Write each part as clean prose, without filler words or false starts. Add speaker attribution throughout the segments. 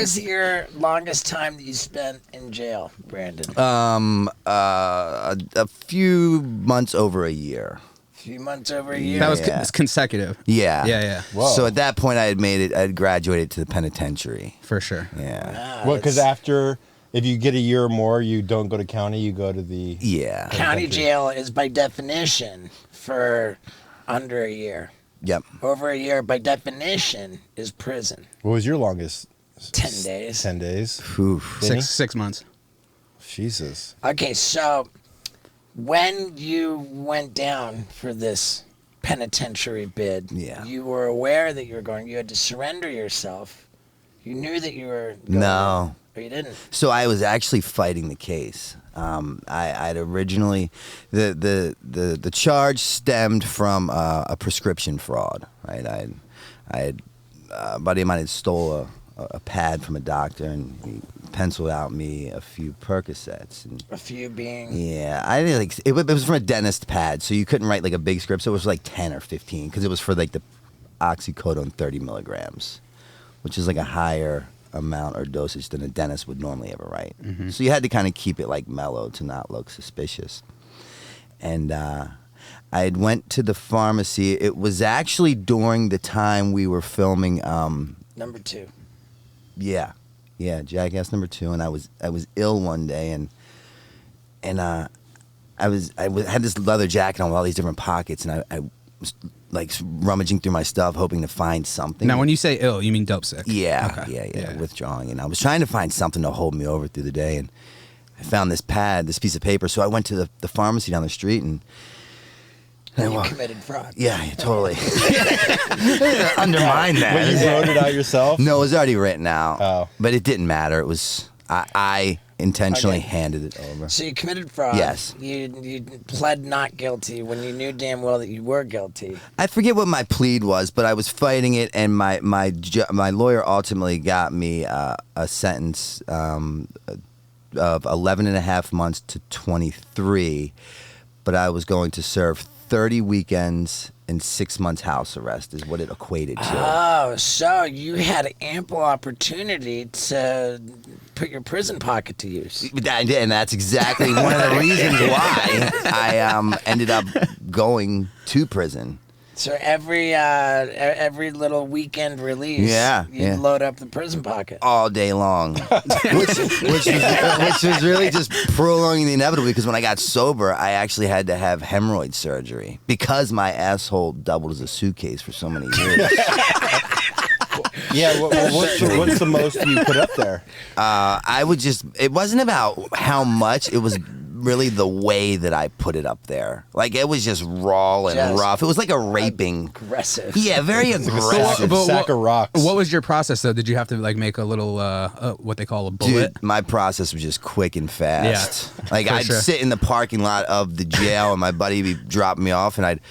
Speaker 1: was your longest time that you spent in jail, Brandon?
Speaker 2: A few months over a year.
Speaker 1: Few months over a year.
Speaker 3: That was consecutive.
Speaker 2: Yeah.
Speaker 3: Yeah.
Speaker 4: Whoa.
Speaker 2: So at that point, I had made it. I had graduated to the penitentiary.
Speaker 3: For sure.
Speaker 2: Yeah.
Speaker 1: Wow,
Speaker 4: Well, because
Speaker 1: that's-
Speaker 4: after, if you get a year or more, you don't go to county, you go to the...
Speaker 2: Yeah.
Speaker 1: county jail is by definition for under a year.
Speaker 2: Yep.
Speaker 1: Over a year, by definition, is prison.
Speaker 4: What was your longest?
Speaker 1: 10 days.
Speaker 4: 10 days?
Speaker 2: Oof.
Speaker 4: Vinny?
Speaker 3: 6 months.
Speaker 4: Jesus.
Speaker 1: Okay, so when you went down for this penitentiary bid,
Speaker 2: Yeah.
Speaker 1: you were aware that you were going. You had to surrender yourself. You knew that you were going.
Speaker 2: No.
Speaker 1: Or you didn't.
Speaker 2: So I was actually fighting the case. I'd originally the charge stemmed from a prescription fraud. Right. I had a buddy of mine had stole a pad from a doctor and he penciled out me a few Percocets. And
Speaker 1: A few being.
Speaker 2: yeah, I didn't like it was from a dentist pad, so you couldn't write like a big script. So it was like 10 or 15 because it was for like the oxycodone 30 milligrams, which is like a higher amount or dosage than a dentist would normally ever write.
Speaker 3: Mm-hmm.
Speaker 2: So you had to kind of keep it like mellow to not look suspicious. And I had went to the pharmacy. It was actually during the time we were filming.
Speaker 1: Number 2.
Speaker 2: Yeah, Jackass #2, and I was ill one day, and I had this leather jacket on with all these different pockets, and I was like rummaging through my stuff, hoping to find something.
Speaker 3: Now, when you say ill, you mean dope sick?
Speaker 2: Yeah,
Speaker 3: Okay.
Speaker 2: yeah, withdrawing, and I was trying to find something to hold me over through the day, and I found this pad, this piece of paper, so I went to the pharmacy down the street, and
Speaker 1: You committed fraud.
Speaker 2: yeah, totally. Undermine that.
Speaker 4: When you wrote it out yourself?
Speaker 2: No, it was already written out.
Speaker 4: Oh.
Speaker 2: But it didn't matter. It was I intentionally
Speaker 1: Okay.
Speaker 2: handed it over.
Speaker 1: So you committed fraud.
Speaker 2: Yes.
Speaker 1: You pled not guilty when you knew damn well that you were guilty.
Speaker 2: I forget what my plead was, but I was fighting it, and my lawyer ultimately got me a sentence of 11 and a half months to 23, but I was going to serve 30 weekends and 6 months house arrest is what it equated to.
Speaker 1: Oh, so you had ample opportunity to put your prison pocket to use.
Speaker 2: I did, and that's exactly one of the reasons why I ended up going to prison.
Speaker 1: So every little weekend release,
Speaker 2: Yeah,
Speaker 1: you'd
Speaker 2: yeah.
Speaker 1: load up the prison pocket.
Speaker 2: All day long, which was really just prolonging the inevitable, because when I got sober, I actually had to have hemorrhoid surgery because my asshole doubled as a suitcase for so many years.
Speaker 4: Yeah, what's the most you put up there?
Speaker 2: It wasn't about how much, it was really the way that I put it up there. Like, it was just raw and
Speaker 1: Just
Speaker 2: rough. It was like a raping.
Speaker 1: Aggressive.
Speaker 2: Yeah, very aggressive.
Speaker 4: Sack of rocks.
Speaker 3: What was your process, though? Did you have to like make a little what they call a bullet?
Speaker 2: Dude, my process was just quick and fast. Like,
Speaker 3: for
Speaker 2: I'd
Speaker 3: sure.
Speaker 2: sit in the parking lot of the jail, and my buddy would be dropping me off, and I'd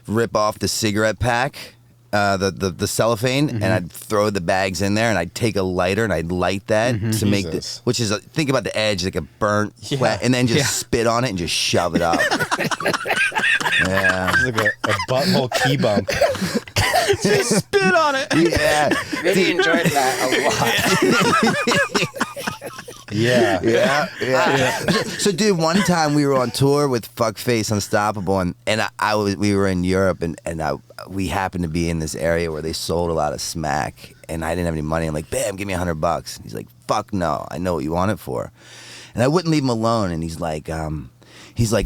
Speaker 2: rip off the cigarette pack, the cellophane, and I'd throw the bags in there, and I'd take a lighter, and I'd light that to make
Speaker 4: Jesus.
Speaker 2: which is, think about the edge, like a burnt,
Speaker 4: Yeah.
Speaker 2: wet, and then just
Speaker 3: Yeah.
Speaker 2: spit on it and just shove it up. Yeah.
Speaker 4: It's like a butthole key bump.
Speaker 3: Just spit on it.
Speaker 2: Yeah.
Speaker 1: Really enjoyed that a lot.
Speaker 4: Yeah.
Speaker 2: Yeah. So, dude, one time we were on tour with Fuckface Unstoppable, and we were in Europe, and we happened to be in this area where they sold a lot of smack, and I didn't have any money. I'm like, bam, give me $100. He's like, fuck no, I know what you want it for. And I wouldn't leave him alone, and he's like,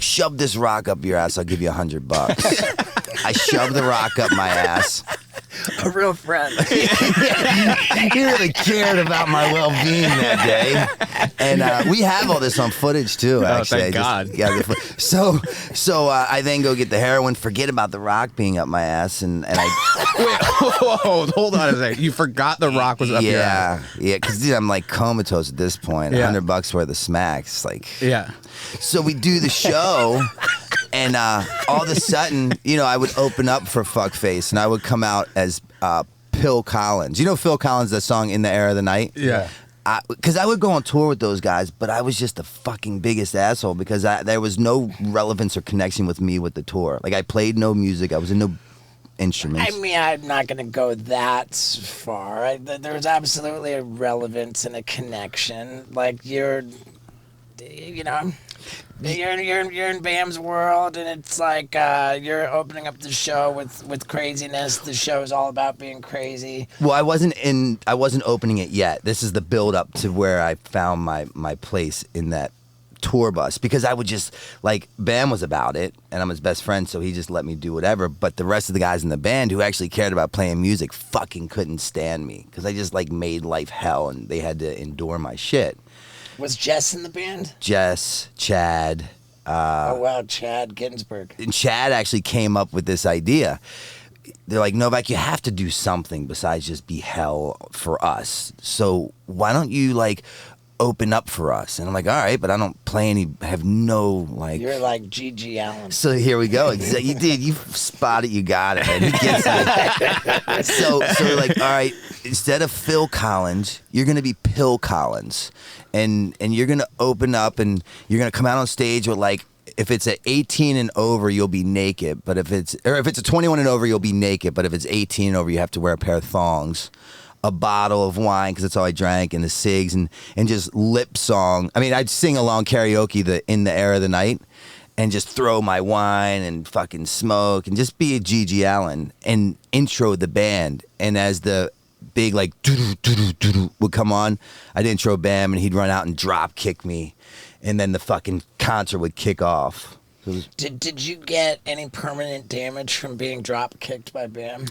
Speaker 2: shove this rock up your ass, I'll give you $100. I shoved the rock up my ass.
Speaker 1: A real friend.
Speaker 2: He really cared about my well-being that day, and we have all this on footage too. Actually,
Speaker 3: thank God.
Speaker 2: So I then go get the heroin, forget about the rock being up my ass, and I
Speaker 3: Wait, hold on a second. You forgot the rock was up your ass.
Speaker 2: yeah, because dude, I'm like comatose at this point.
Speaker 3: Yeah.
Speaker 2: $100 worth of smacks, like.
Speaker 3: Yeah.
Speaker 2: So we do the show, and all of a sudden, I would open up for Fuckface, and I would come out as Phil Collins. You know Phil Collins, that song "In the Air of the Night"?
Speaker 3: Yeah.
Speaker 2: Because I would go on tour with those guys, but I was just the fucking biggest asshole because there was no relevance or connection with me with the tour. Like, I played no music. I was in no instruments.
Speaker 1: I mean, I'm not going to go that far. There's absolutely a relevance and a connection. Like you're in Bam's world, and it's like you're opening up the show with craziness. The show is all about being crazy.
Speaker 2: Well, I wasn't opening it yet. This is the build up to where I found my place in that tour bus, because I would just, like, Bam was about it, and I'm his best friend, so he just let me do whatever. But the rest of the guys in the band who actually cared about playing music fucking couldn't stand me, because I just, like, made life hell, and they had to endure my shit.
Speaker 1: Was Jess in the band?
Speaker 2: Jess, Chad.
Speaker 1: Oh wow, Chad Ginsburg.
Speaker 2: And Chad actually came up with this idea. They're like, Novak, you have to do something besides just be hell for us. So why don't you, like, open up for us? And I'm like, all right, but I don't play any, have no, like...
Speaker 1: You're like G.G. Allen.
Speaker 2: So here we go. You did. You spot it. You got it, man. He gets it. So we're like, all right, instead of Phil Collins, you're going to be Pill Collins. And you're going to open up, and you're going to come out on stage with, like, if it's at 18 and over, you'll be naked. But if it's a 21 and over, you'll be naked. But if it's 18 and over, you have to wear a pair of thongs, a bottle of wine, because that's all I drank, and the cigs, and just lip song. I mean, I'd sing along karaoke In the Air of the Night, and just throw my wine and fucking smoke and just be a G.G. Allen and intro the band. And as the big, like, doo-doo-doo-doo-doo would come on, I'd intro Bam, and he'd run out and drop kick me, and then the fucking concert would kick off.
Speaker 1: Did you get any permanent damage from being drop kicked by Bam?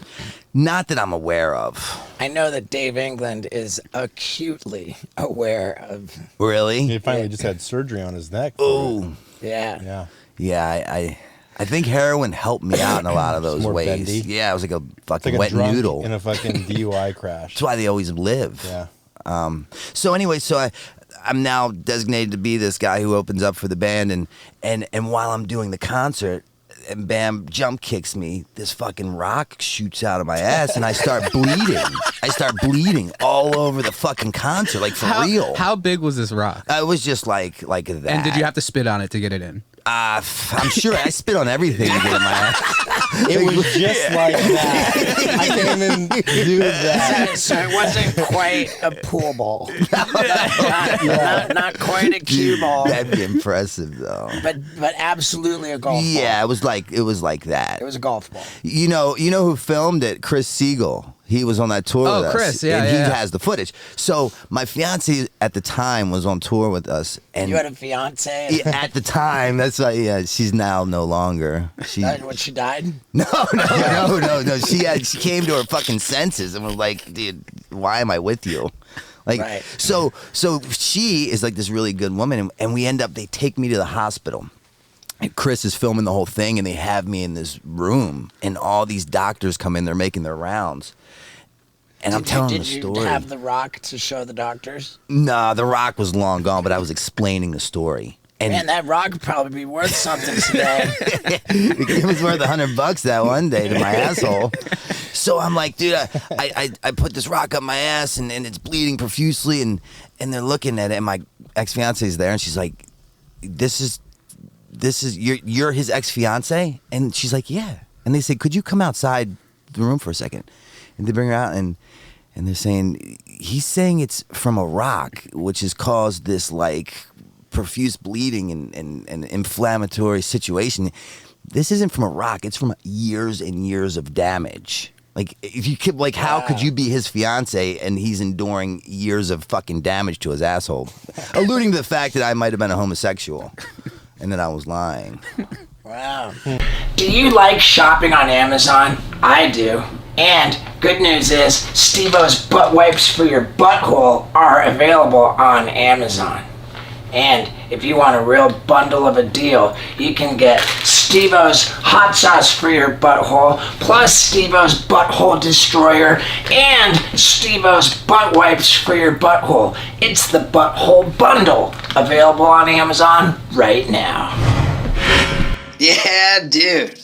Speaker 2: Not that I'm aware of.
Speaker 1: I know that Dave England is acutely aware of.
Speaker 2: Really?
Speaker 4: He finally just had surgery on his neck.
Speaker 2: Oh.
Speaker 1: Yeah.
Speaker 2: Yeah, I think heroin helped me out in a lot of those
Speaker 4: more
Speaker 2: ways.
Speaker 4: bendy.
Speaker 2: Yeah, it was like a
Speaker 4: It's
Speaker 2: fucking
Speaker 4: like a
Speaker 2: wet
Speaker 4: drunk
Speaker 2: noodle.
Speaker 4: in a fucking DUI crash.
Speaker 2: That's why they always live.
Speaker 4: Yeah.
Speaker 2: So anyway, I'm now designated to be this guy who opens up for the band, and while I'm doing the concert, and Bam jump kicks me, this fucking rock shoots out of my ass, and I start bleeding. I start bleeding all over the fucking concert, like for real.
Speaker 3: How big was this rock?
Speaker 2: It was just like that.
Speaker 3: And did you have to spit on it to get it in?
Speaker 2: I'm sure I spit on everything to get in my ass.
Speaker 4: It was just like that. I can't even do that.
Speaker 1: So it wasn't quite a pool ball. Not quite a cue ball.
Speaker 2: That'd be impressive, though.
Speaker 1: But absolutely a golf ball.
Speaker 2: Yeah, it was like that.
Speaker 1: It was a golf ball.
Speaker 2: You know who filmed it? Chris Siegel. He was on that tour
Speaker 3: Oh,
Speaker 2: with us.
Speaker 3: Chris, yeah,
Speaker 2: and he
Speaker 3: yeah.
Speaker 2: has the footage. So my fiance at the time was on tour with us, and
Speaker 1: You had a fiance?
Speaker 2: yeah, at the time, that's why. Yeah, she's now no longer. She
Speaker 1: When she died?
Speaker 2: no. She came to her fucking senses and was like, dude, why am I with you? Like,
Speaker 1: Right.
Speaker 2: so she is like this really good woman, and we end up. They take me to the hospital. And Chris is filming the whole thing, and they have me in this room, and all these doctors come in. They're making their rounds, and I'm telling the story.
Speaker 1: Did you have the rock to show the doctors?
Speaker 2: Nah, the rock was long gone, but I was explaining the story. And
Speaker 1: Man, that rock would probably be worth something today.
Speaker 2: it was worth $100 that one day to my asshole. So I'm like, dude, I put this rock up my ass, and it's bleeding profusely, and they're looking at it, and my ex-fiance's there, and she's like, this is you're his ex-fiance? And she's like, yeah. And they say, could you come outside the room for a second? And they bring her out, and they're saying, he's saying it's from a rock, which has caused this, like, profuse bleeding and inflammatory situation. This isn't from a rock. It's from years and years of damage. Like, if you could, like, how could you be his fiance and he's enduring years of fucking damage to his asshole? Alluding to the fact that I might have been a homosexual and that I was lying.
Speaker 1: Wow. Do you like shopping on Amazon? I do. And good news is, Steve-O's butt wipes for your butthole are available on Amazon. And if you want a real bundle of a deal, you can get Steve-O's hot sauce for your butthole, plus Steve-O's butthole destroyer, and Steve-O's butt wipes for your butthole. It's the butthole bundle, available on Amazon right now. Yeah, dude.